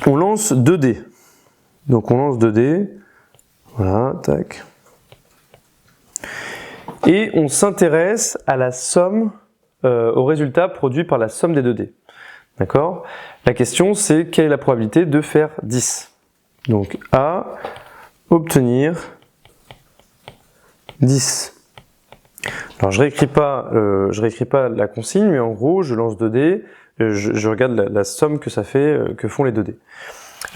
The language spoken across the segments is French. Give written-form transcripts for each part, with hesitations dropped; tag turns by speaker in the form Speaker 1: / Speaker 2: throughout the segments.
Speaker 1: on lance 2 dés. Donc on lance 2 dés, voilà, tac. Et on s'intéresse à la somme, au résultat produit par la somme des 2 dés. D'accord? La question c'est quelle est la probabilité de faire 10? Donc A, obtenir 10. Alors je réécris pas la consigne, mais en gros je lance 2 dés, je regarde la somme que ça fait, que font les 2 dés.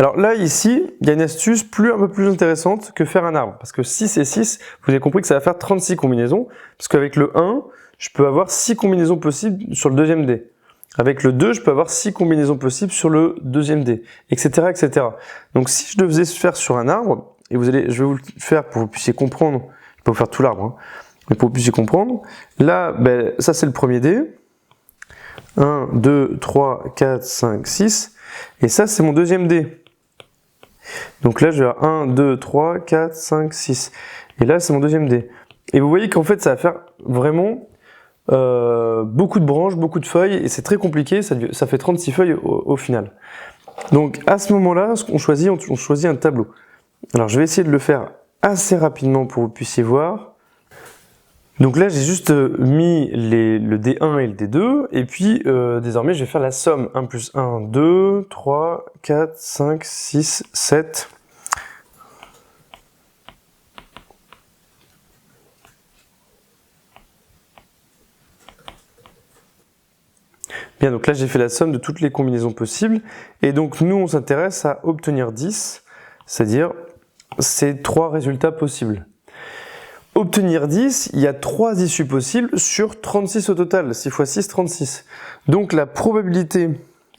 Speaker 1: Alors là ici, il y a une astuce un peu plus intéressante que faire un arbre, parce que 6 et 6, vous avez compris que ça va faire 36 combinaisons, parce qu'avec le 1, je peux avoir 6 combinaisons possibles sur le deuxième dé. Avec le 2, je peux avoir 6 combinaisons possibles sur le deuxième dé, etc., etc. Donc si je le faisais faire sur un arbre, et je vais vous le faire pour que vous puissiez comprendre, je ne vais pas vous faire tout l'arbre, hein, mais pour que vous puissiez comprendre, là, ben, ça c'est le premier dé, 1, 2, 3, 4, 5, 6, et ça c'est mon deuxième dé. Donc là je vais avoir 1, 2, 3, 4, 5, 6, et là c'est mon deuxième dé. Et vous voyez qu'en fait ça va faire vraiment beaucoup de branches, beaucoup de feuilles, et c'est très compliqué, ça fait 36 feuilles au final. Donc à ce moment-là, on choisit un tableau. Alors je vais essayer de le faire assez rapidement pour que vous puissiez voir. Donc là j'ai juste mis le D1 et le D2, et puis désormais je vais faire la somme 1 plus 1, 2, 3, 4, 5, 6, 7... Bien, donc là j'ai fait la somme de toutes les combinaisons possibles, et donc nous on s'intéresse à obtenir 10, c'est-à-dire ces 3 résultats possibles. Obtenir 10, il y a 3 issues possibles sur 36 au total, 6 x 6, 36. Donc la probabilité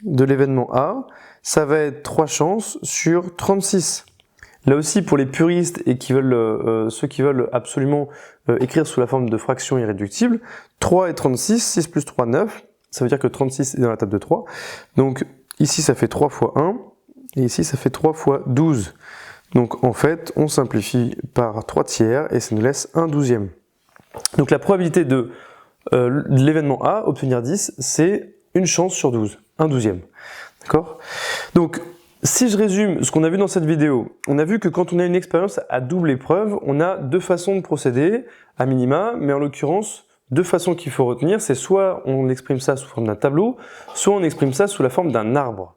Speaker 1: de l'événement A, ça va être 3 chances sur 36. Là aussi, pour les puristes et ceux qui veulent absolument écrire sous la forme de fraction irréductible, 3 et 36, 6 plus 3, 9, ça veut dire que 36 est dans la table de 3. Donc ici, ça fait 3 fois 1, et ici, ça fait 3 fois 12. Donc en fait, on simplifie par 3 tiers, et ça nous laisse 1 douzième. Donc la probabilité de l'événement A, obtenir 10, c'est une chance sur 12, 1 douzième. D'accord? Donc, si je résume ce qu'on a vu dans cette vidéo, on a vu que quand on a une expérience à double épreuve, on a 2 façons de procéder, à minima, mais en l'occurrence, 2 façons qu'il faut retenir, c'est soit on exprime ça sous forme d'un tableau, soit on exprime ça sous la forme d'un arbre.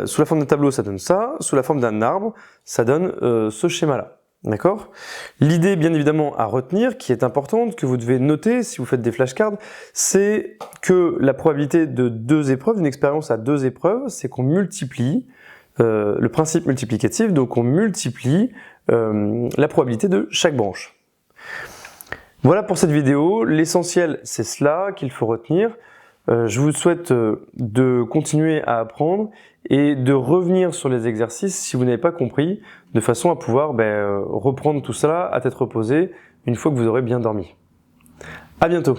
Speaker 1: Sous la forme d'un tableau, ça donne ça, sous la forme d'un arbre, ça donne ce schéma-là. D'accord? L'idée, bien évidemment, à retenir, qui est importante, que vous devez noter si vous faites des flashcards, c'est que la probabilité de 2 épreuves, d'une expérience à 2 épreuves, c'est qu'on multiplie le principe multiplicatif, donc on multiplie la probabilité de chaque branche. Voilà pour cette vidéo, l'essentiel c'est cela qu'il faut retenir. Je vous souhaite de continuer à apprendre et de revenir sur les exercices si vous n'avez pas compris, de façon à pouvoir reprendre tout cela à tête reposée une fois que vous aurez bien dormi. À bientôt!